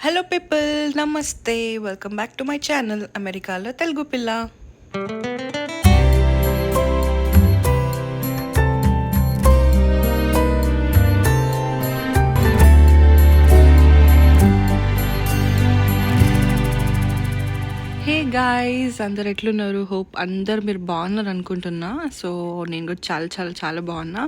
Hello people, namaste. Welcome back to my channel Americalotelugupilla. Hey guys, అందరు ఎట్లున్నారు? Hope అందరు మీరు బాగున్నారు అనుకుంటున్నా. సో నేను కూడా చాలా బాగున్నా.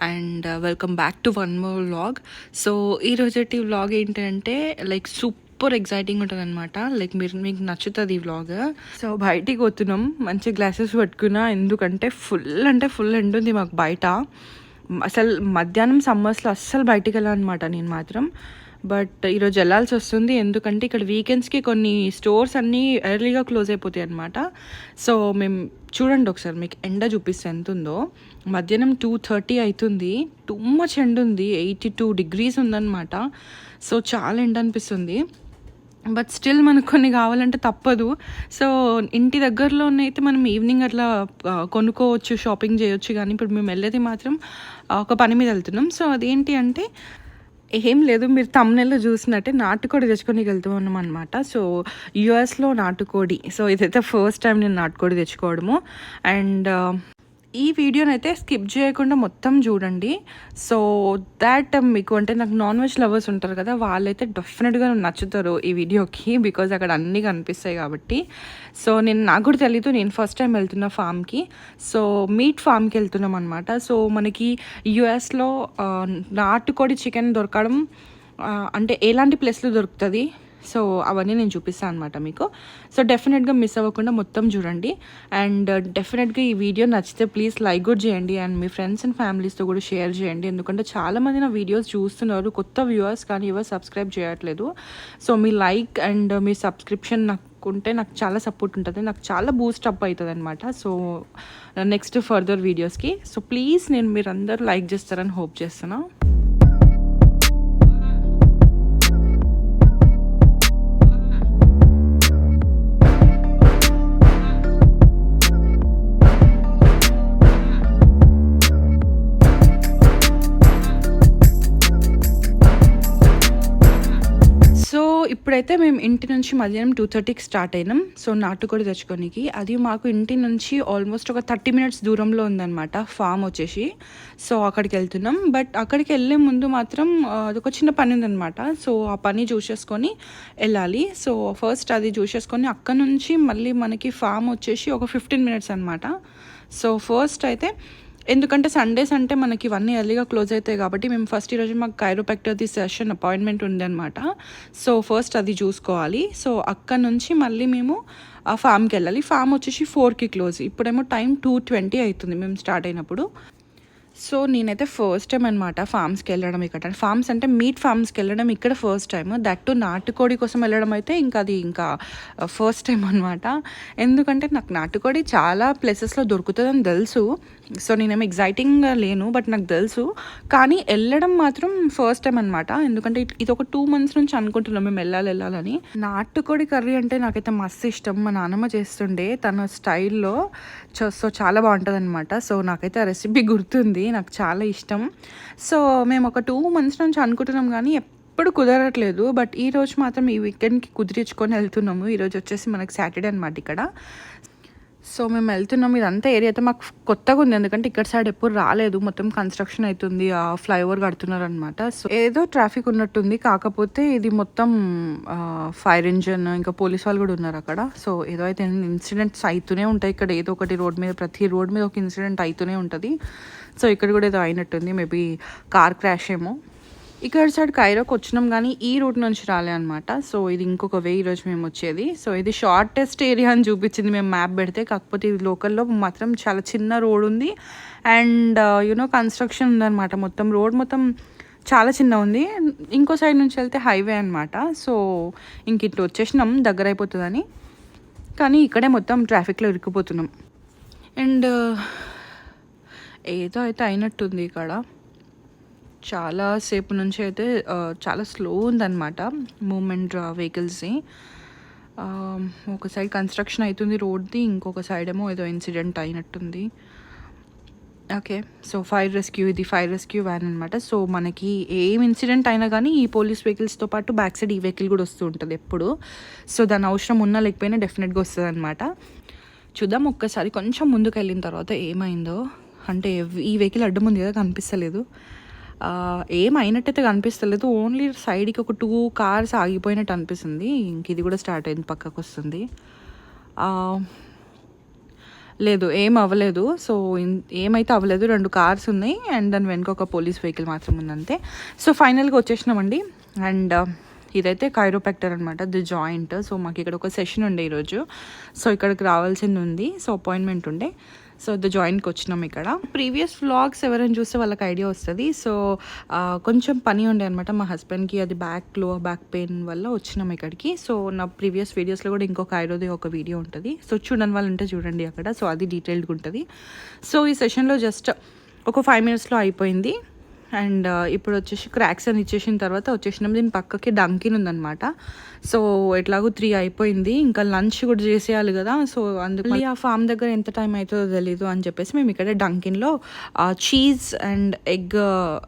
And welcome back to one more vlog. So ఈరోజు వ్లాగ్ ఏంటంటే లైక్ సూపర్ ఎగ్జైటింగ్ ఉంటుంది అనమాట. లైక్ మీకు నచ్చుతుంది ఈ వ్లాగ్. సో బయటికి పోతున్నాం, మంచి గ్లాసెస్ పెట్టుకున్నా, ఎందుకంటే ఫుల్ ఎండ్ ఉంది మాకు బయట. అసలు మధ్యాహ్నం సమ్మర్స్లో అస్సలు బయటికి వెళ్ళాలన్నమాట నేను మాత్రం. బట్ ఈరోజు వెళ్ళాల్సి వస్తుంది, ఎందుకంటే ఇక్కడ వీకెండ్స్కి కొన్ని స్టోర్స్ అన్నీ ఎర్లీగా క్లోజ్ అయిపోతాయి అనమాట. సో మేము చూడండి ఒకసారి, మీకు ఎండ చూపిస్తే ఎంత ఉందో. మధ్యాహ్నం 2:30 అవుతుంది, టూ మచ్ ఎండ ఉంది, 82 degrees ఉందన్నమాట. సో చాలా ఎండ అనిపిస్తుంది. బట్ స్టిల్ మనకు కొన్ని కావాలంటే తప్పదు. సో ఇంటి దగ్గరలోనైతే మనం ఈవినింగ్ అట్లా కొనుక్కోవచ్చు, షాపింగ్ చేయొచ్చు. కానీ ఇప్పుడు మేము వెళ్ళేది మాత్రం ఒక పని మీద వెళ్తున్నాం. సో అదేంటి అంటే ఏం లేదు, మీరు తమ్ముళ్ళు చూసినట్టే నాటుకోడి తెచ్చుకొని వెళ్తున్నాం అనమాట. సో యుఎస్లో నాటుకోడి. సో ఇదైతే ఫస్ట్ టైం నేను నాటుకోడి తెచ్చుకోవడము. అండ్ ఈ వీడియోని అయితే స్కిప్ చేయకుండా మొత్తం చూడండి. సో దాట్ మీకు అంటే నాకు నాన్ వెజ్ లవర్స్ ఉంటారు కదా, వాళ్ళైతే డెఫినెట్గా నచ్చుతారు ఈ వీడియోకి, బికాజ్ అక్కడ అన్నీ కనిపిస్తాయి కాబట్టి. సో నాకు కూడా తెలీదు, నేను ఫస్ట్ టైం వెళ్తున్నా ఫామ్కి. సో మీట్ ఫామ్కి వెళ్తున్నాం అనమాట. సో మనకి యుఎస్లో నాటుకోడి చికెన్ దొరకడం అంటే ఎలాంటి ప్లేస్లో దొరుకుతుంది, సో అవన్నీ నేను చూపిస్తాను అనమాట మీకు. సో డెఫినెట్గా మిస్ అవ్వకుండా మొత్తం చూడండి. అండ్ డెఫినెట్గా ఈ వీడియో నచ్చితే ప్లీజ్ లైక్ కూడా చేయండి, అండ్ మీ ఫ్రెండ్స్ అండ్ ఫ్యామిలీస్తో కూడా షేర్ చేయండి. ఎందుకంటే చాలామంది నా వీడియోస్ చూస్తున్నారు, కొత్త వ్యూవర్స్, కానీ ఎవరు సబ్స్క్రైబ్ చేయట్లేదు. So me like and me subscription నాకు ఉంటే నాకు చాలా సపోర్ట్ ఉంటుంది, నాకు చాలా బూస్ట్ అప్ అవుతుంది అనమాట. సో నెక్స్ట్ ఫర్దర్ వీడియోస్కి. సో ప్లీజ్ మీరు అందరూ లైక్ చేస్తారని హోప్ చేస్తున్నా. ఇప్పుడైతే మేము ఇంటి నుంచి మధ్యాహ్నం 2:30కి స్టార్ట్ అయినాం. సో నాటుకోడి తెచ్చుకోనికి. అది మాకు ఇంటి నుంచి ఆల్మోస్ట్ ఒక 30 minutes దూరంలో ఉందన్నమాట ఫామ్ వచ్చేసి. సో అక్కడికి వెళ్తున్నాం. బట్ అక్కడికి వెళ్ళే ముందు మాత్రం అదొక చిన్న పని ఉందన్నమాట. సో ఆ పని చూసేసుకొని వెళ్ళాలి. సో ఫస్ట్ అది చూసేసుకొని అక్కడ నుంచి మళ్ళీ మనకి ఫామ్ వచ్చేసి ఒక 15 minutes అనమాట. సో ఫస్ట్ అయితే ఎందుకంటే సండేస్ అంటే మనకి ఇవన్నీ ఎర్లీగా క్లోజ్ అవుతాయి కాబట్టి మేము ఫస్ట్ ఈరోజు మాకు కైరోప్రాక్టర్ది సెషన్ అపాయింట్మెంట్ ఉందన్నమాట. సో ఫస్ట్ అది చూసుకోవాలి. సో అక్కడ నుంచి మళ్ళీ మేము ఆ ఫామ్కి వెళ్ళాలి. ఫామ్ వచ్చేసి 4కి క్లోజ్. ఇప్పుడేమో టైం 2:20 అవుతుంది మేము స్టార్ట్ అయినప్పుడు. సో నేనైతే ఫస్ట్ టైం అనమాట ఫామ్స్కి వెళ్ళడం. ఇక్కడ ఫామ్స్ అంటే మీట్ ఫామ్స్కి వెళ్ళడం ఇక్కడ ఫస్ట్ టైం. దట్ టు నాటుకోడి కోసం వెళ్ళడం అయితే ఇంకా ఫస్ట్ టైం అనమాట. ఎందుకంటే నాకు నాటుకోడి చాలా ప్లేసెస్లో దొరుకుతుందని తెలుసు. సో నేనేమో ఎగ్జైటింగ్గా లేను, బట్ నాకు తెలుసు. కానీ వెళ్ళడం మాత్రం ఫస్ట్ టైం అనమాట. ఎందుకంటే ఇది ఒక 2 months నుంచి అనుకుంటున్నాం మేము వెళ్ళాలని. నాటుకోడి కర్రీ అంటే నాకైతే మస్తు ఇష్టం. మా నాన్నమ్మ చేస్తుండే తన స్టైల్లో. సో చాలా బాగుంటుంది అనమాట. సో నాకైతే ఆ రెసిపీ గుర్తుంది, నాకు చాలా ఇష్టం. సో మేము ఒక 2 months నుంచి అనుకుంటున్నాం కానీ ఎప్పుడు కుదరట్లేదు. బట్ ఈరోజు మాత్రం ఈ వీకెండ్కి కుదిరించుకొని వెళ్తున్నాము. ఈరోజు వచ్చేసి మనకి సాటర్డే అనమాట ఇక్కడ. సో మేము వెళ్తున్నాం. ఇదంతా ఏరియా అయితే మాకు కొత్తగా ఉంది, ఎందుకంటే ఇక్కడ సైడ్ ఎప్పుడు రాలేదు. మొత్తం కన్స్ట్రక్షన్ అవుతుంది, ఆ ఫ్లైఓవర్ కడుతున్నారు అనమాట. సో ఏదో ట్రాఫిక్ ఉన్నట్టుంది, కాకపోతే ఇది మొత్తం ఫైర్ ఇంజన్ ఇంకా పోలీస్ వాళ్ళు కూడా ఉన్నారు అక్కడ. సో ఏదో అయితే ఇన్సిడెంట్స్ అవుతూనే ఉంటాయి ఇక్కడ. ఏదో ఒకటి రోడ్ మీద, ప్రతి రోడ్ మీద ఒక ఇన్సిడెంట్ అవుతూనే ఉంటుంది. సో ఇక్కడ కూడా ఏదో అయినట్టుంది, మేబీ కార్ క్రాష్ ఏమో. ఇక్కడ సైడ్ కైరోకి వచ్చినాం కానీ ఈ రూట్ నుంచి రాలే అనమాట. సో ఇది ఇంకొక వే ఈరోజు మేము వచ్చేది. సో ఇది షార్టెస్ట్ ఏరియా అని చూపించింది మేము మ్యాప్ పెడితే, కాకపోతే ఇది లోకల్లో మాత్రం చాలా చిన్న రోడ్ ఉంది. అండ్ కన్స్ట్రక్షన్ ఉందన్నమాట. మొత్తం రోడ్ మొత్తం చాలా చిన్న ఉంది. ఇంకో సైడ్ నుంచి వెళ్తే హైవే అనమాట. సో ఇంక ఇట్లా వచ్చేసినాం దగ్గర అయిపోతుందని, కానీ ఇక్కడే మొత్తం ట్రాఫిక్లో ఇరుక్కుపోతున్నాం. అండ్ ఏదో అయితే అయినట్టుంది ఇక్కడ. చాలాసేపు నుంచి అయితే చాలా స్లో ఉందన్నమాట మూమెంట్ వెహికల్స్ని. ఒక సైడ్ కన్స్ట్రక్షన్ అవుతుంది రోడ్ది, ఇంకొక సైడ్ ఏమో ఏదో ఇన్సిడెంట్ అయినట్టుంది. ఓకే. సో, ఫైర్ రెస్క్యూ ఇది ఫైర్ రెస్క్యూ వ్యాన్ అనమాట. సో, మనకి ఏం ఇన్సిడెంట్ అయినా గానీ ఈ పోలీస్ వెహికల్స్‌తో పాటు బ్యాక్ సైడ్ ఈ వెహికల్ గూడా వస్తూ ఉంటది ఎప్పుడు. సో, దాని అవసరం ఉన్నా లేకపోయినా డెఫినెట్‌గా వస్తదనమాట. చూద్దాం ఒక్కసారి కొంచెం ముందుకెళ్ళిన తర్వాత ఏమైందో. అంటే ఈ వెహికల్ అడ్డం ఉంది కదా కనిపిస్తలేదు. ఏమైనట్టయితే కనిపిస్తలేదు. ఓన్లీ సైడ్‌కి ఒక 2 కార్స్ ఆగిపోయినట్టు అనిపిస్తుంది. ఇంక ఇది కూడా స్టార్ట్ అయింది పక్కకొస్తుంది. లేదు ఏం అవ్వలేదు. సో, ఏమైతే అవ్వలేదు. 2 కార్స్ ఉన్నాయి అండ్ దాని వెనక ఒక పోలీస్ వెహికల్ మాత్రం ఉందంతే. సో, ఫైనల్‌గా వచ్చేసినామండి. అండ్ ఇదైతే కైరోప్రాక్టర్ అనమాట. The joint. సో, మాకు ఇక్కడ ఒక సెషన్ ఉండే ఈరోజు. సో, ఇక్కడికి రావాల్సింది ఉంది. సో, అపాయింట్మెంట్ ఉండే. సో, ది జాయింట్కి వచ్చినాం ఇక్కడ. ప్రీవియస్ వ్లాగ్స్ ఎవరైనా చూస్తే వాళ్ళకి ఐడియా వస్తుంది. సో, కొంచెం పని ఉండే అనమాట మా హస్బెండ్కి. అది బ్యాక్ పెయిన్ వల్ల వచ్చినాం ఇక్కడికి. సో, నా ప్రీవియస్ వీడియోస్లో కూడా ఇంకొక ఐరోది ఒక వీడియో ఉంటుంది. సో, చూడని వాళ్ళు ఉంటే చూడండి అక్కడ. సో, అది డీటెయిల్డ్గా ఉంటుంది. సో, ఈ సెషన్లో జస్ట్ ఒక 5 మినిట్స్లో అయిపోయింది. అండ్ ఇప్పుడు వచ్చేసి క్రాక్స్ అని ఇచ్చేసిన తర్వాత వచ్చేసినాం. దీని పక్కకి డంకిన్ ఉందన్నమాట. సో, ఎట్లాగో 3 అయిపోయింది. ఇంకా లంచ్ కూడా చేసేయాలి కదా. సో, అందుకని ఆ ఫామ్ దగ్గర ఎంత టైం అవుతుందో తెలీదు అని చెప్పేసి మేము ఇక్కడ డంకిన్లో చీజ్ అండ్ ఎగ్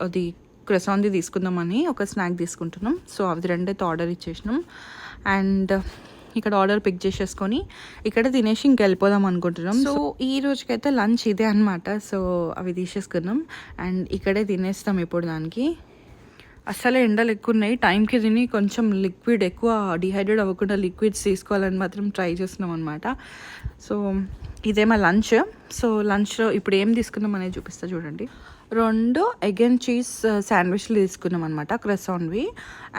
అది క్రెసాన్ది తీసుకుందామని ఒక స్నాక్ తీసుకుంటున్నాం. సో, అవి రెండైతే ఆర్డర్ ఇచ్చేసినాం. అండ్ ఇక్కడ ఆర్డర్ పిక్ చేసేసుకొని ఇక్కడ తినేసి ఇంక వెళ్ళిపోదాం అనుకుంటున్నాం. సో, ఈ రోజుకైతే లంచ్ ఇదే అనమాట. సో, అవి తీసేసుకున్నాం అండ్ ఇక్కడే తినేస్తాం ఇప్పుడు దానికి. అసలే ఎండలు ఎక్కువ ఉన్నాయి. టైంకి తిని కొంచెం లిక్విడ్ ఎక్కువ డిహైడ్రేట్ అవ్వకుండా లిక్విడ్స్ తీసుకోవాలని మాత్రం ట్రై చేస్తున్నాం అనమాట. సో, ఇదే మా లంచ్. సో, లంచ్లో ఇప్పుడు ఏం తీసుకున్నాం అనేది చూపిస్తా చూడండి. 2 ఎగ్ అండ్ చీజ్ శాండ్విచ్లు తీసుకున్నాం అనమాట, క్రెసాన్వి.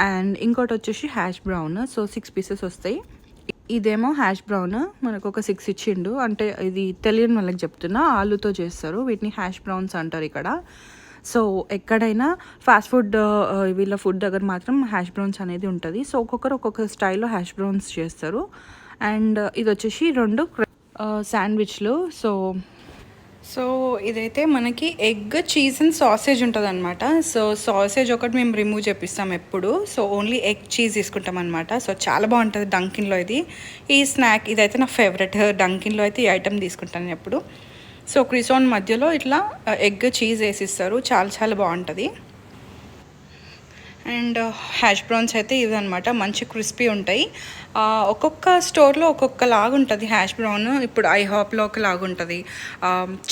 అండ్ ఇంకోటి వచ్చేసి హ్యాష్ బ్రౌన్. సో, 6 పీసెస్ వస్తాయి. ఇదేమో హ్యాష్ బ్రౌన్ మనకు ఒక 6 ఇచ్చిండు. అంటే ఇది తెలియని వాళ్ళకి చెప్తున్నా, ఆలుతో చేస్తారు. వీటిని హ్యాష్ బ్రౌన్స్ అంటారు ఇక్కడ. సో, ఎక్కడైనా ఫాస్ట్ ఫుడ్ వీళ్ళ ఫుడ్ దగ్గర మాత్రం హ్యాష్ బ్రౌన్స్ అనేది ఉంటుంది. సో, ఒక్కొక్కరు ఒక్కొక్క స్టైల్లో హ్యాష్ బ్రౌన్స్ చేస్తారు. అండ్ ఇది వచ్చేసి 2 శాండ్విచ్లు. సో, ఇదైతే మనకి ఎగ్, చీజ్ అండ్ సాసేజ్ ఉంటుంది అనమాట. సో, సాసేజ్ ఒకటి మేము రిమూవ్ చేపిస్తాం ఎప్పుడు. సో, ఓన్లీ ఎగ్, చీజ్ తీసుకుంటాం అనమాట. సో, చాలా బాగుంటుంది డంకిన్లో ఇది. ఈ స్నాక్ ఇదైతే నా ఫేవరెట్. డంకిన్లో అయితే ఈ ఐటెం తీసుకుంటాను ఎప్పుడు. సో, క్రిసాన్ మధ్యలో ఇట్లా ఎగ్, చీజ్ వేసిస్తారు. చాలా చాలా బాగుంటుంది. అండ్ హ్యాష్ బ్రౌన్స్ అయితే ఇదనమాట, మంచి క్రిస్పీ ఉంటాయి. ఒక్కొక్క స్టోర్లో ఒక్కొక్క లాగా ఉంటుంది హ్యాష్ బ్రౌన్. ఇప్పుడు ఐహాప్లో ఒకలాగా ఉంటుంది,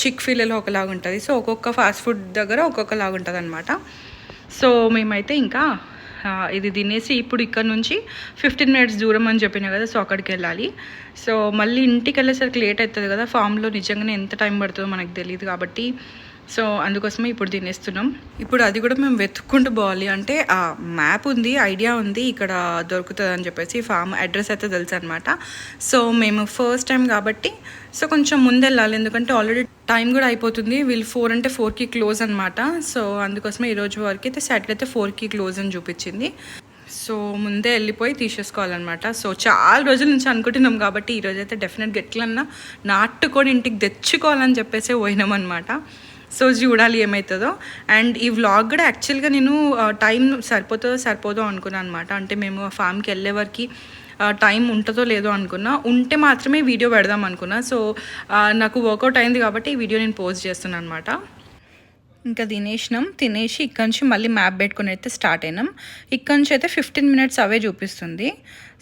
చిక్ ఫిల్లో ఒకలాగా ఉంటుంది. సో, ఒక్కొక్క ఫాస్ట్ ఫుడ్ దగ్గర ఒక్కొక్క లాగా ఉంటుంది అనమాట. సో, మేమైతే ఇంకా ఇది తినేసి ఇప్పుడు ఇక్కడ నుంచి 15 మినిట్స్ దూరం అని చెప్పినా కదా. సో, అక్కడికి వెళ్ళాలి. సో, మళ్ళీ ఇంటికి వెళ్ళేసరికి లేట్ అవుతుంది కదా. ఫామ్లో నిజంగానే ఎంత టైం పడుతుందో మనకు తెలియదు కాబట్టి సో, అందుకోసమే ఇప్పుడు తినేస్తున్నాం. ఇప్పుడు అది కూడా మేము వెతుక్కుంటూ పోవాలి. అంటే ఆ మ్యాప్ ఉంది, ఐడియా ఉంది ఇక్కడ దొరుకుతుంది అని చెప్పేసి. ఫామ్ అడ్రస్ అయితే తెలుసు అనమాట. సో, మేము ఫస్ట్ టైం కాబట్టి సో కొంచెం ముందు వెళ్ళాలి, ఎందుకంటే ఆల్రెడీ టైం కూడా అయిపోతుంది. వీళ్ళు 4 అంటే 4కి క్లోజ్ అనమాట. సో, అందుకోసమే ఈరోజు వరకు అయితే సాటర్డే అయితే 4కి క్లోజ్ అని చూపించింది. సో, ముందే వెళ్ళిపోయి తీసేసుకోవాలన్నమాట. సో, చాలా రోజుల నుంచి అనుకుంటున్నాం కాబట్టి ఈరోజు అయితే డెఫినెట్గా ఎట్లన్నా నాటుకోడి ఇంటికి తెచ్చుకోవాలని చెప్పేసి పోయినాం అనమాట. సో, చూడాలి ఏమవుతుందో. అండ్ ఈ వ్లాగ్ కూడా యాక్చువల్గా నేను టైం సరిపోదో అనుకున్నాను అనమాట. అంటే మేము ఆ ఫామ్కి వెళ్ళే వరకు టైం ఉంటుందో లేదో అనుకున్నా. ఉంటే మాత్రమే వీడియో పెడదాం అనుకున్నా. సో, నాకు వర్కౌట్ అయింది కాబట్టి ఈ వీడియో నేను పోస్ట్ చేస్తున్నాను అనమాట. ఇంకా తినేసి ఇక్కడ నుంచి మళ్ళీ మ్యాప్ పెట్టుకుని అయితే స్టార్ట్ అయినాం. ఇక్కడ నుంచి అయితే 15 మినిట్స్ అవే చూపిస్తుంది.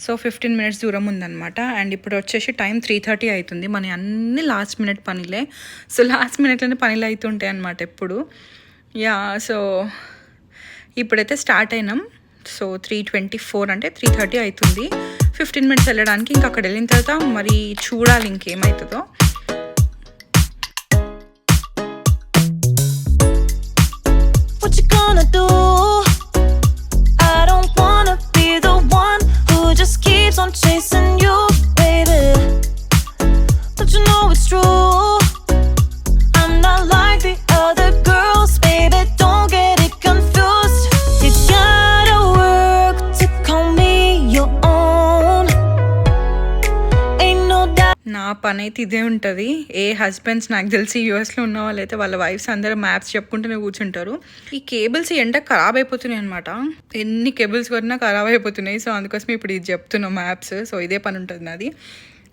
సో, 15 మినిట్స్ దూరం ఉందన్నమాట. అండ్ ఇప్పుడు వచ్చేసి టైం 3:30 అవుతుంది. మన అన్ని లాస్ట్ మినిట్ పనిలే. సో, లాస్ట్ మినిట్లోనే పనులు అవుతుంటాయి అన్నమాట ఎప్పుడు. సో ఇప్పుడైతే స్టార్ట్ అయినాం. సో, 3:24 అంటే 3:30 అవుతుంది. 15 మినిట్స్ వెళ్ళడానికి. ఇంకా అక్కడ వెళ్ళిన తర్వాత మరి చూడాలి ఇంకేమవుతుందో. Do I don't wanna be the one who just keeps on chasing you, baby. Don't you know it's true? I'm not like the other girls, baby. Don't get it confused. You gotta work to call me your own. Ain't no doubt. నా పని అయితే ఇదే ఉంటుంది. ఏ husbands నాకు తెలిసి యూఎస్లో ఉన్న వాళ్ళైతే వాళ్ళ వైఫ్స్ అందరూ మ్యాప్స్ చెప్పుకుంటూనే కూర్చుంటారు. ఈ కేబుల్స్ ఎండ ఖరాబ్ అయిపోతున్నాయి అనమాట. ఎన్ని కేబుల్స్ కొన్నా ఖరాబ్ అయిపోతున్నాయి. సో, అందుకోసమే ఇప్పుడు ఇది చెప్తున్నాం మ్యాప్స్. సో, ఇదే పని ఉంటుంది నాది.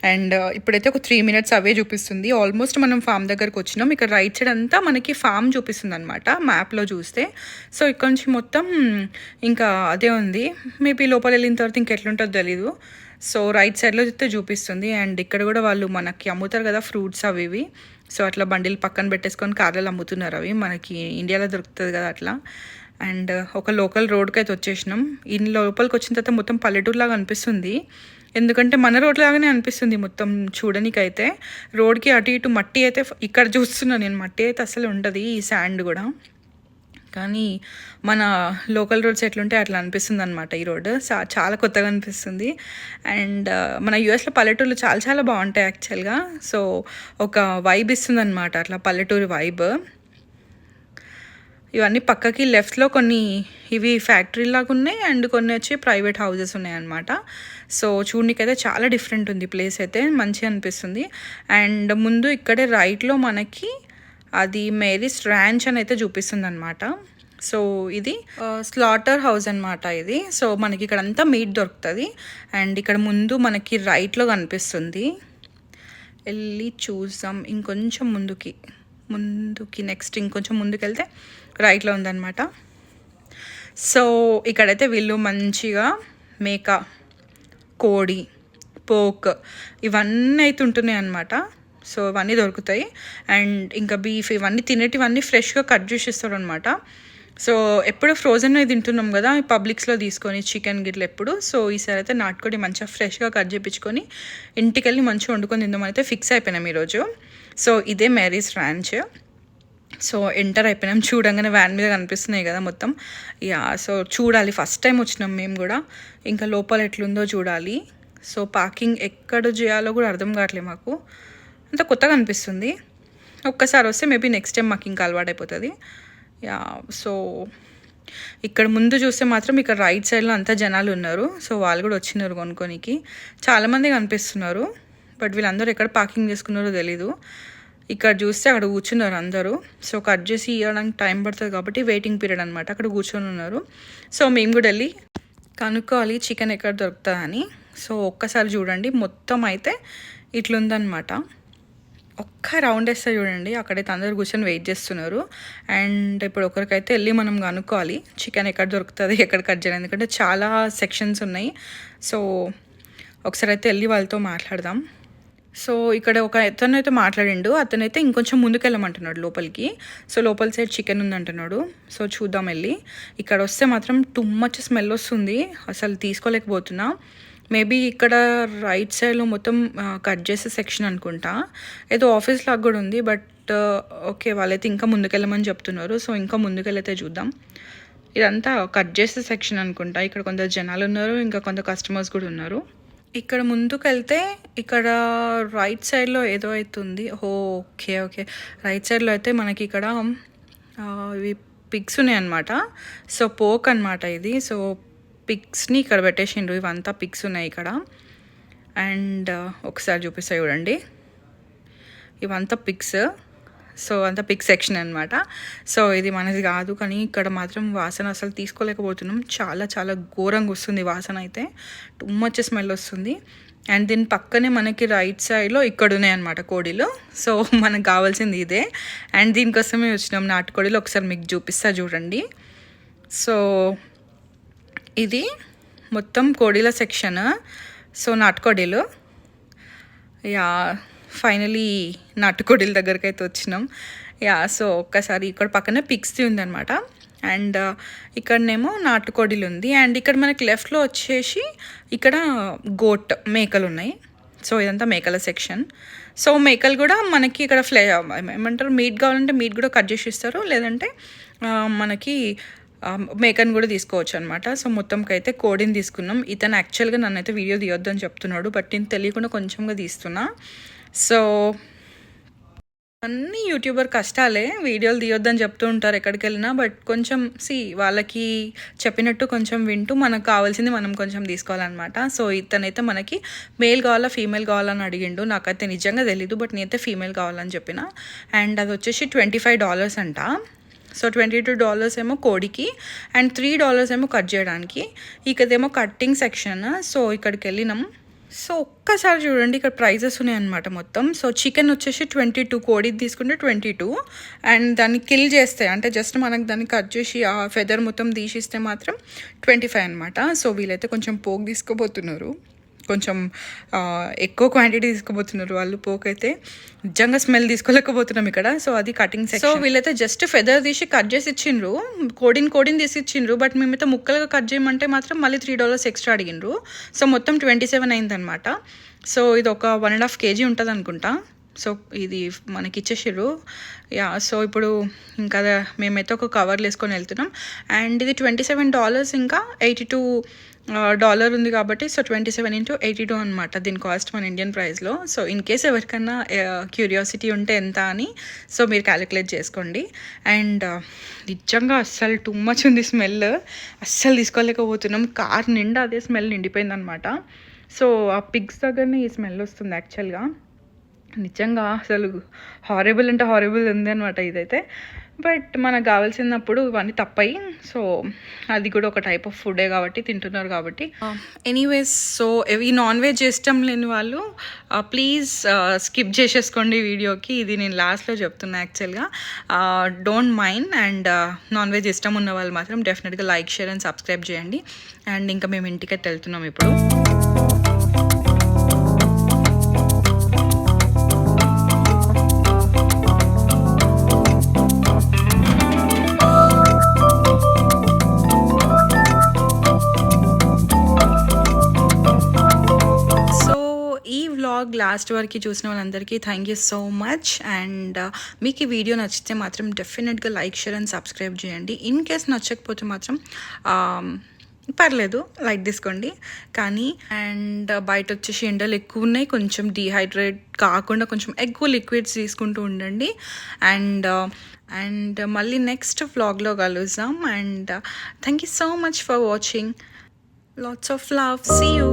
అండ్ ఇప్పుడైతే ఒక 3 మినిట్స్ అవే చూపిస్తుంది. ఆల్మోస్ట్ మనం ఫామ్ దగ్గరకు వచ్చినాం. ఇక్కడ రైట్ సైడ్ అంతా మనకి ఫామ్ చూపిస్తుంది అనమాట మ్యాప్లో చూస్తే. సో ఇక్కడ నుంచి మొత్తం ఇంకా అదే ఉంది. మేబీ లోపల వెళ్ళిన తర్వాత ఇంకెట్లుంటుందో తెలీదు. సో రైట్ సైడ్లో అయితే చూపిస్తుంది. అండ్ ఇక్కడ కూడా వాళ్ళు మనకి అమ్ముతారు కదా ఫ్రూట్స్ అవి ఇవి. సో అట్లా బండిలు పక్కన పెట్టేసుకొని కార్లలో అమ్ముతున్నారు. అవి మనకి ఇండియాలో దొరుకుతుంది కదా అట్లా. అండ్ ఒక లోకల్ రోడ్కి అయితే వచ్చేసినాం. ఈ లోపలికి వచ్చిన తర్వాత మొత్తం పల్లెటూరులాగా అనిపిస్తుంది. ఎందుకంటే మన రోడ్ లాగానే అనిపిస్తుంది మొత్తం చూడనికైతే. రోడ్కి అటు ఇటు మట్టి అయితే ఇక్కడ చూస్తున్నాను నేను, మట్టి అయితే అసలు ఉండదు, ఈ శాండ్ కూడా. కానీ మన లోకల్ రోడ్స్ ఎట్లుంటే అట్లా అనిపిస్తుంది అనమాట ఈ రోడ్. చాలా కొత్తగా అనిపిస్తుంది. అండ్ మన యూఎస్లో పల్లెటూర్లు చాలా చాలా బాగుంటాయి యాక్చువల్గా. సో ఒక వైబ్ ఇస్తుంది అనమాట, అట్లా పల్లెటూరు వైబ్. ఇవన్నీ పక్కకి లెఫ్ట్లో కొన్ని ఇవి ఫ్యాక్టరీ లాగా ఉన్నాయి అండ్ కొన్ని వచ్చి ప్రైవేట్ హౌసెస్ ఉన్నాయి అన్నమాట. సో చూడనికైతే చాలా డిఫరెంట్ ఉంది ప్లేస్ అయితే, మంచిగా అనిపిస్తుంది. అండ్ ముందు ఇక్కడే రైట్లో మనకి అది మేరీస్ ర్యాంచ్ అని అయితే చూపిస్తుంది అనమాట. సో ఇది స్లాటర్ హౌస్ అనమాట ఇది. సో మనకి ఇక్కడ అంతా మీట్ దొరుకుతుంది. అండ్ ఇక్కడ ముందు మనకి రైట్లో కనిపిస్తుంది, వెళ్ళి చూసాం. ఇంకొంచెం ముందుకి నెక్స్ట్ ఇంకొంచెం ముందుకు వెళ్తే రైట్లో ఉందన్నమాట. సో ఇక్కడైతే వీళ్ళు మంచిగా మేక, కోడి, పోక్ ఇవన్నీ అయితే ఉంటున్నాయి అన్నమాట. సో ఇవన్నీ దొరుకుతాయి. అండ్ ఇంకా బీఫ్ ఇవన్నీ తినేటివన్నీ ఫ్రెష్గా కట్ చేసి ఇస్తారు అనమాట. సో ఎప్పుడు ఫ్రోజన్ తింటున్నాం కదా పబ్లిక్స్లో తీసుకొని చికెన్ గిట్ల ఎప్పుడు. సో ఈసారి అయితే నాటుకోడి మంచిగా ఫ్రెష్గా కట్ చేయించుకొని ఇంటికి వెళ్ళి మంచిగా వండుకొని తిందామని అయితే ఫిక్స్ అయిపోయినాం ఈరోజు. సో ఇదే మేరీస్ ర్యాంచ్. సో ఎంటర్ అయిపోయినాం. చూడంగానే వ్యాన్ మీద కనిపిస్తున్నాయి కదా మొత్తం. సో చూడాలి, ఫస్ట్ టైం వచ్చినాం మేము కూడా. ఇంకా లోపల ఎట్లుందో చూడాలి. సో పార్కింగ్ ఎక్కడ చేయాలో కూడా అర్థం కావట్లేదు మాకు, అంత కొత్తగా అనిపిస్తుంది. ఒక్కసారి వస్తే మేబీ నెక్స్ట్ టైం మాకు ఇంకా అలవాటు అయిపోతుంది. సో ఇక్కడ ముందు చూస్తే మాత్రం ఇక్కడ రైట్ సైడ్లో అంతా జనాలు ఉన్నారు. సో వాళ్ళు కూడా వచ్చినారు కొనుక్కోనికి. చాలామంది కనిపిస్తున్నారు. బట్ వీళ్ళందరూ ఎక్కడ పార్కింగ్ చేసుకున్నారో తెలీదు. ఇక్కడ చూస్తే అక్కడ కూర్చున్నారు అందరూ. సో కట్ చేసి ఇవ్వడానికి టైం పడుతుంది కాబట్టి వెయిటింగ్ పీరియడ్ అనమాట, అక్కడ కూర్చొని ఉన్నారు. సో మేము కూడా వెళ్ళి కనుక్కోవాలి చికెన్ ఎక్కడ దొరుకుతుందని. సో ఒక్కసారి చూడండి, మొత్తం అయితే ఇట్లుందనమాట. ఒక్క రౌండ్ వేస్తే చూడండి, అక్కడైతే అందరు కూర్చొని వెయిట్ చేస్తున్నారు. అండ్ ఇప్పుడు ఒకరికైతే వెళ్ళి మనం కనుక్కోవాలి చికెన్ ఎక్కడ దొరుకుతుంది, ఎక్కడ కట్ చేయాలి. ఎందుకంటే చాలా సెక్షన్స్ ఉన్నాయి. సో ఒకసారి అయితే వెళ్ళి వాళ్ళతో మాట్లాడదాం. సో ఇక్కడ ఒక అతను అయితే మాట్లాడిండు. అతనైతే ఇంకొంచెం ముందుకు వెళ్ళమంటున్నాడు లోపలికి. సో లోపల సైడ్ చికెన్ ఉందంటున్నాడు. సో చూద్దాం వెళ్ళి. ఇక్కడ వస్తే మాత్రం టూ మచ్ స్మెల్ వస్తుంది, అసలు తీసుకోలేకపోతున్నా. మేబీ ఇక్కడ రైట్ సైడ్లో మొత్తం కట్ చేసే సెక్షన్ అనుకుంటా. ఏదో ఆఫీస్ లాగా కూడా ఉంది. బట్ ఓకే, వాళ్ళైతే ఇంకా ముందుకెళ్ళమని చెప్తున్నారు. సో ఇంకా ముందుకెళ్ళైతే చూద్దాం. ఇదంతా కట్ చేసే సెక్షన్ అనుకుంటా. ఇక్కడ కొందరు జనాలు ఉన్నారు, ఇంకా కొందరు కస్టమర్స్ కూడా ఉన్నారు. ఇక్కడ ముందుకు వెళ్తే ఇక్కడ రైట్ సైడ్లో ఏదో అవుతుంది. ఓకే ఓకే, రైట్ సైడ్లో అయితే మనకి ఇక్కడ ఇవి పిగ్స్ ఉన్నాయన్నమాట. సో పోక్ అనమాట ఇది. సో పిగ్స్ని ఇక్కడ పెట్టేసిండ్రు. ఇవంతా పిగ్స్ ఉన్నాయి ఇక్కడ. అండ్ ఒకసారి చూపిస్తా చూడండి, ఇవంతా పిగ్స్. సో అంతా పిగ్ సెక్షన్ అనమాట. సో ఇది మనది కాదు, కానీ ఇక్కడ మాత్రం వాసన అసలు తీసుకోలేకపోతున్నాం. చాలా చాలా ఘోరంగా వస్తుంది వాసన అయితే, టూ మచ్ స్మెల్ వస్తుంది. అండ్ దీని పక్కనే మనకి రైట్ సైడ్లో ఇక్కడ ఉన్నాయి అనమాట కోడిలు. సో మనకు కావాల్సింది ఇదే. అండ్ దీనికోసమే వచ్చినాం నాటుకోడిలు. ఒకసారి మీకు చూపిస్తా చూడండి. సో ఇది మొత్తం కోడిల సెక్షన్. సో నాటుకోడిలు. ఫైనలీ నాటుకోడిల దగ్గరికి అయితే వచ్చినాం. సో ఒక్కసారి ఇక్కడ పక్కనే పిగ్స్ది ఉందన్నమాట. అండ్ ఇక్కడనేమో నాటుకోడిలు ఉంది. అండ్ ఇక్కడ మనకి లెఫ్ట్లో వచ్చేసి ఇక్కడ గోట్ మేకలు ఉన్నాయి. సో ఇదంతా మేకల సెక్షన్. సో మేకలు కూడా మనకి ఇక్కడ ఏమంటారు, మీట్ కావాలంటే మీట్ కూడా కట్ చేసి ఇస్తారు, లేదంటే మనకి మేకను కూడా తీసుకోవచ్చు అనమాట. సో మొత్తంకి అయితే కోడిని తీసుకున్నాం. ఇతను యాక్చువల్గా నన్నైతే వీడియో తీయొద్దని చెప్తున్నాడు, బట్ నేను తెలియకుండా కొంచెంగా తీస్తున్నా. సో అన్ని యూట్యూబర్ కష్టాలే, వీడియోలు తీయొద్దని చెప్తూ ఉంటారు ఎక్కడికి వెళ్ళినా. బట్ కొంచెం వాళ్ళకి చెప్పినట్టు కొంచెం వింటూ మనకు కావాల్సింది మనం కొంచెం తీసుకోవాలన్నమాట. సో ఇతనైతే మనకి మేల్ కావాలా ఫీమేల్ కావాలని అడిగిండు. నాకైతే నిజంగా తెలీదు, బట్ నేనైతే ఫీమేల్ కావాలని చెప్పిన. అండ్ అది వచ్చేసి $25 అంట. సో $22 ఏమో కోడికి అండ్ $3 ఏమో కట్ చేయడానికి. ఇకదేమో కట్టింగ్ సెక్షన్. సో ఇక్కడికి వెళ్ళినాం. సో ఒక్కసారి చూడండి ఇక్కడ ప్రైజెస్ ఉన్నాయన్నమాట మొత్తం. సో చికెన్ వచ్చేసి 22, కోడిది తీసుకుంటే 22, అండ్ దాన్ని కిల్ చేస్తే అంటే జస్ట్ మనకు దాన్ని కట్ చేసి ఆ ఫెదర్ మొత్తం తీసిస్తే మాత్రం 25 అనమాట. సో వీళ్ళైతే కొంచెం పోక్ తీసుకోబోతున్నారు, కొంచెం ఎక్కువ క్వాంటిటీ తీసుకోబోతున్నారు వాళ్ళు. పోక్ అయితే నిజంగా స్మెల్ తీసుకోలేకపోతున్నాం ఇక్కడ. సో అది కటింగ్ సెక్షన్. సో వీళ్ళైతే జస్ట్ ఫెదర్ తీసి కట్ చేసి ఇచ్చిండ్రు, కోడిని తీసి ఇచ్చిండ్రు. బట్ మేమైతే ముక్కలుగా కట్ చేయమంటే మాత్రం మళ్ళీ $3 ఎక్స్ట్రా అడిగిండ్రు. సో మొత్తం 27 అయిందనమాట. సో ఇది ఒక 1.5 kg ఉంటుంది అనుకుంటా. సో ఇది మనకి ఇచ్చేసారు. యా, సో ఇప్పుడు ఇంకా మేమైతే ఒక కవర్లు వేసుకొని వెళ్తున్నాం. అండ్ ఇది $27, ఇంకా $82 ఉంది కాబట్టి సో 27 × 82 అనమాట దీని కాస్ట్ మన ఇండియన్ ప్రైస్లో. సో ఇన్ కేస్ ఎవరికన్నా క్యూరియాసిటీ ఉంటే ఎంత అని సో మీరు క్యాలిక్యులేట్ చేసుకోండి. అండ్ నిజంగా అస్సలు టూ మచ్ ఉంది స్మెల్, అస్సలు తీసుకోలేకపోతున్నాం. కార్ నిండా అదే స్మెల్ నిండిపోయింది అనమాట. సో ఆ పిగ్స్ దగ్గరనే ఈ స్మెల్ వస్తుంది యాక్చువల్గా. నిజంగా అసలు హారబుల్ అంటే హారబుల్ ఉంది అనమాట ఇదైతే. బట్ మనకు కావాల్సినప్పుడు ఇవన్నీ తప్పాయి. సో అది కూడా ఒక టైప్ ఆఫ్ ఫుడే కాబట్టి తింటున్నారు కాబట్టి. ఎనీవేస్, సో ఈ నాన్ వెజ్ ఇష్టం లేని వాళ్ళు ప్లీజ్ స్కిప్ చేసేసుకోండి వీడియోకి. ఇది నేను లాస్ట్లో చెప్తున్నా యాక్చువల్గా. Don't mind. And non veg ఇష్టం ఉన్న వాళ్ళు మాత్రం డెఫినెట్గా లైక్, షేర్ అండ్ సబ్స్క్రైబ్ చేయండి. అండ్ ఇంకా మేము ఇంటికైతే వెళ్తున్నాం ఇప్పుడు. లాస్ట్ వరకు చూసిన వాళ్ళందరికీ thank you so much. And మీకు ఈ వీడియో నచ్చితే మాత్రం డెఫినెట్గా లైక్, షేర్ అండ్ సబ్స్క్రైబ్ చేయండి. ఇన్ కేస్ నచ్చకపోతే మాత్రం పర్లేదు, లైట్ తీసుకోండి. కానీ అండ్ బయట వచ్చేసి ఎండలు ఎక్కువ ఉన్నాయి, కొంచెం డీహైడ్రేట్ కాకుండా కొంచెం ఎక్కువ లిక్విడ్స్ తీసుకుంటూ ఉండండి. అండ్ మళ్ళీ నెక్స్ట్ వ్లాగ్లో కలుద్దాం. And thank you so much for watching. Lots of love. See you.